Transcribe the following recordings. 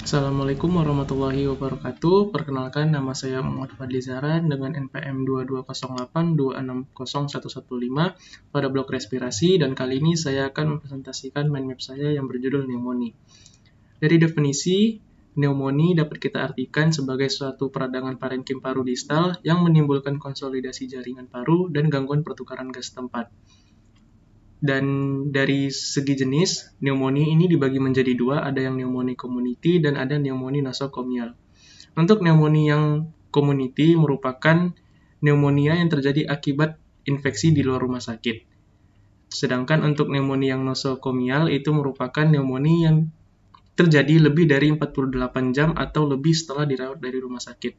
Assalamualaikum warahmatullahi wabarakatuh. Perkenalkan, nama saya Muhammad Fadli Zahran dengan NPM 2208260115 pada blok respirasi, dan kali ini saya akan mempresentasikan mind map saya yang berjudul pneumonia. Dari definisi, pneumonia dapat kita artikan sebagai suatu peradangan parenkim paru distal yang menimbulkan konsolidasi jaringan paru dan gangguan pertukaran gas tempat. Dan dari segi jenis, pneumonia ini dibagi menjadi dua, ada yang pneumonia community dan ada pneumonia nosokomial. Untuk pneumonia yang community merupakan pneumonia yang terjadi akibat infeksi di luar rumah sakit. Sedangkan untuk pneumonia yang nosokomial itu merupakan pneumonia yang terjadi lebih dari 48 jam atau lebih setelah dirawat dari rumah sakit.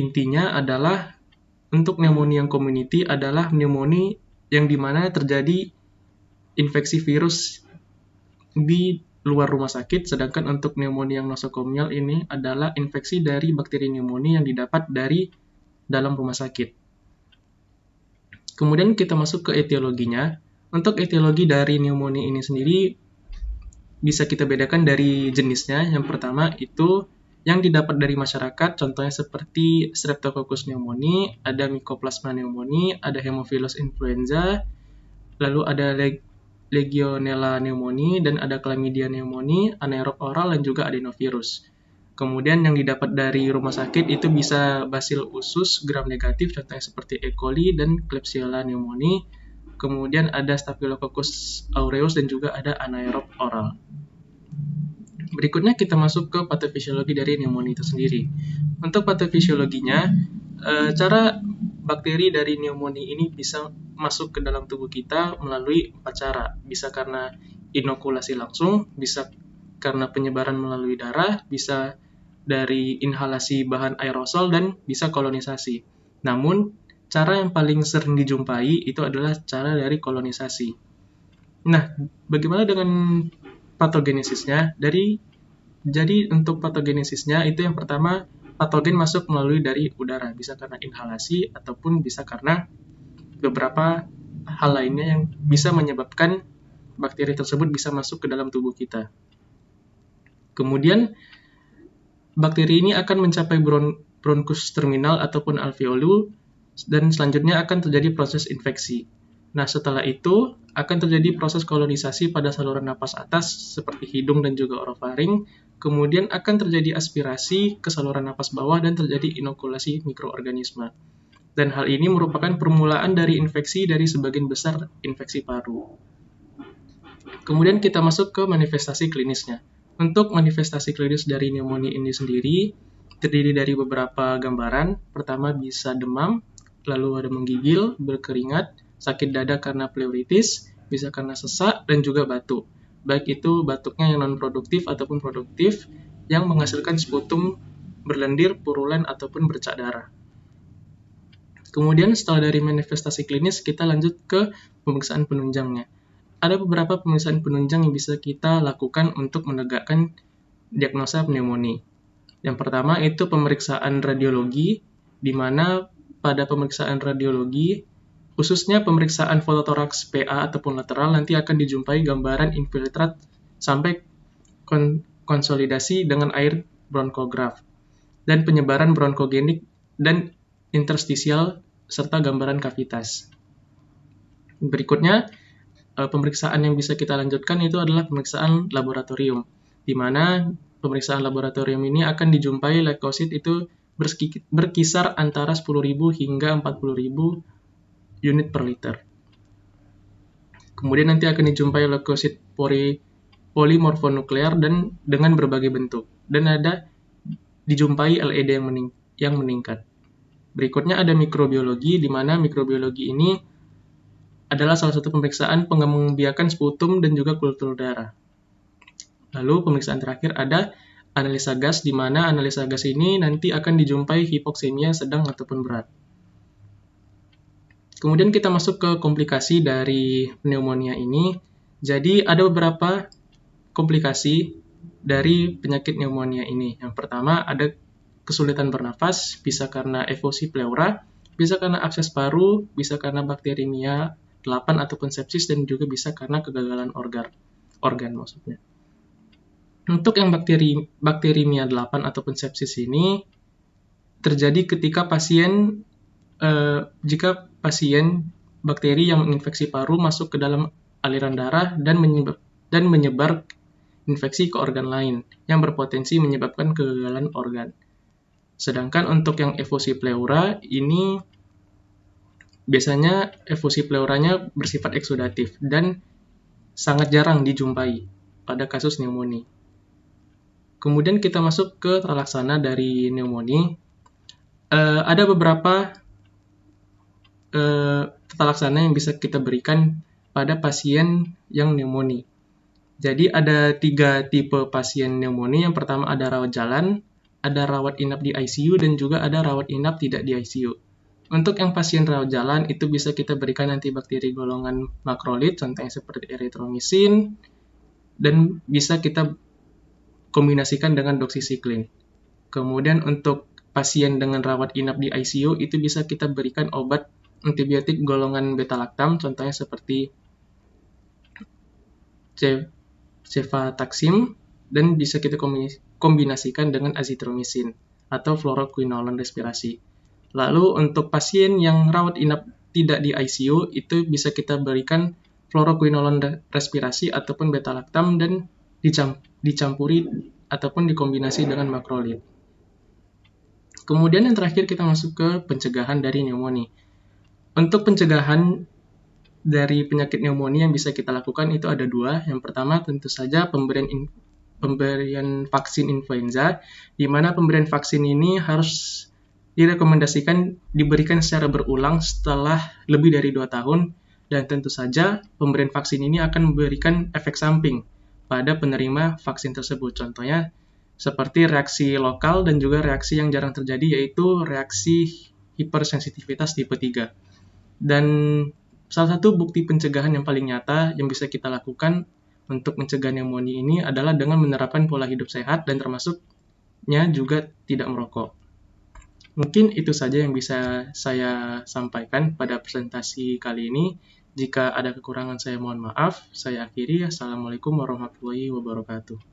Intinya adalah untuk pneumonia yang community adalah pneumonia yang dimana terjadi infeksi virus di luar rumah sakit, sedangkan untuk pneumonia yang nosokomial ini adalah infeksi dari bakteri pneumonia yang didapat dari dalam rumah sakit. Kemudian kita masuk ke etiologinya. Untuk etiologi dari pneumonia ini sendiri bisa kita bedakan dari jenisnya. Yang pertama itu yang didapat dari masyarakat, contohnya seperti Streptococcus pneumoniae, ada Mycoplasma pneumoniae, ada Haemophilus influenza, lalu ada Legionella pneumoniae, dan ada Chlamydia pneumoniae, anaerob oral, dan juga adenovirus. Kemudian yang didapat dari rumah sakit itu bisa Bacillus usus gram negatif, contohnya seperti E. coli dan Klebsiella pneumoniae. Kemudian ada Staphylococcus aureus dan juga ada anaerob oral. Berikutnya kita masuk ke patofisiologi dari pneumonia itu sendiri. Untuk patofisiologinya, cara bakteri dari pneumonia ini bisa masuk ke dalam tubuh kita melalui 4 cara. Bisa karena inokulasi langsung, bisa karena penyebaran melalui darah, bisa dari inhalasi bahan aerosol, dan bisa kolonisasi. Namun, cara yang paling sering dijumpai itu adalah cara dari kolonisasi. Nah, bagaimana dengan patogenesisnya? Jadi untuk patogenesisnya itu yang pertama, patogen masuk melalui dari udara, bisa karena inhalasi ataupun bisa karena beberapa hal lainnya yang bisa menyebabkan bakteri tersebut bisa masuk ke dalam tubuh kita. Kemudian bakteri ini akan mencapai bronkus terminal ataupun alveolus, dan selanjutnya akan terjadi proses infeksi. Nah, setelah itu akan terjadi proses kolonisasi pada saluran napas atas seperti hidung dan juga orofaring. Kemudian akan terjadi aspirasi ke saluran napas bawah dan terjadi inokulasi mikroorganisme. Dan hal ini merupakan permulaan dari infeksi dari sebagian besar infeksi paru. Kemudian kita masuk ke manifestasi klinisnya. Untuk manifestasi klinis dari pneumonia ini sendiri terdiri dari beberapa gambaran. Pertama bisa demam, lalu ada menggigil, berkeringat, sakit dada karena pleuritis, bisa karena sesak, dan juga batuk. Baik itu batuknya yang non-produktif ataupun produktif, yang menghasilkan sputum berlendir, purulen, ataupun bercak darah. Kemudian setelah dari manifestasi klinis, kita lanjut ke pemeriksaan penunjangnya. Ada beberapa pemeriksaan penunjang yang bisa kita lakukan untuk menegakkan diagnosa pneumonia. Yang pertama itu pemeriksaan radiologi, di mana pada pemeriksaan radiologi, khususnya pemeriksaan fototoraks PA ataupun lateral, nanti akan dijumpai gambaran infiltrat sampai konsolidasi dengan air bronchograph, dan penyebaran bronkogenik dan interstisial, serta gambaran kavitas. Berikutnya, pemeriksaan yang bisa kita lanjutkan itu adalah pemeriksaan laboratorium, di mana pemeriksaan laboratorium ini akan dijumpai leukosit itu berkisar antara 10.000 hingga 40.000 unit per liter. Kemudian nanti akan dijumpai leukosit polimorfonuklear dan dengan berbagai bentuk, dan ada dijumpai LED yang meningkat. Berikutnya ada mikrobiologi, di mana mikrobiologi ini adalah salah satu pemeriksaan pengembangbiakan sputum dan juga kultur darah. Lalu pemeriksaan terakhir ada analisa gas, di mana analisa gas ini nanti akan dijumpai hipoksemia sedang ataupun berat. Kemudian kita masuk ke komplikasi dari pneumonia ini. Jadi ada beberapa komplikasi dari penyakit pneumonia ini. Yang pertama ada kesulitan bernafas, bisa karena evosi pleura, bisa karena abses paru, bisa karena bakteriemia 8 ataupun sepsis, dan juga bisa karena kegagalan organ maksudnya. Untuk yang bakterimia 8 ataupun sepsis ini terjadi ketika jika pasien bakteri yang menginfeksi paru masuk ke dalam aliran darah dan menyebar infeksi ke organ lain yang berpotensi menyebabkan kegagalan organ. Sedangkan untuk yang efusi pleura ini biasanya efusi pleuranya bersifat eksudatif dan sangat jarang dijumpai pada kasus pneumonia. Kemudian kita masuk ke tata laksana dari pneumonia. Ada beberapa tata laksana yang bisa kita berikan pada pasien yang pneumonia. Jadi ada 3 tipe pasien pneumonia. Yang pertama ada rawat jalan, ada rawat inap di ICU, dan juga ada rawat inap tidak di ICU. Untuk yang pasien rawat jalan itu bisa kita berikan antibakteri golongan makrolid, contohnya seperti erythromycin, dan bisa kita kombinasikan dengan doxycycline. Kemudian untuk pasien dengan rawat inap di ICU itu bisa kita berikan obat antibiotik golongan beta-lactam, contohnya seperti cefotaxime, dan bisa kita kombinasikan dengan azithromycin atau fluoroquinolone respirasi. Lalu untuk pasien yang rawat inap tidak di ICU itu bisa kita berikan fluoroquinolone respirasi ataupun beta-lactam dan dicampuri ataupun dikombinasi dengan makrolid. Kemudian yang terakhir kita masuk ke pencegahan dari pneumonia. Untuk pencegahan dari penyakit pneumonia yang bisa kita lakukan itu ada 2. Yang pertama tentu saja pemberian vaksin influenza, di mana pemberian vaksin ini harus direkomendasikan diberikan secara berulang setelah lebih dari 2 tahun, dan tentu saja pemberian vaksin ini akan memberikan efek samping pada penerima vaksin tersebut. Contohnya seperti reaksi lokal dan juga reaksi yang jarang terjadi, yaitu reaksi hipersensitivitas tipe 3. Dan salah satu bukti pencegahan yang paling nyata yang bisa kita lakukan untuk mencegah pneumonia ini adalah dengan menerapkan pola hidup sehat dan termasuknya juga tidak merokok. Mungkin itu saja yang bisa saya sampaikan pada presentasi kali ini. Jika ada kekurangan saya mohon maaf. Saya akhiri. Assalamualaikum warahmatullahi wabarakatuh.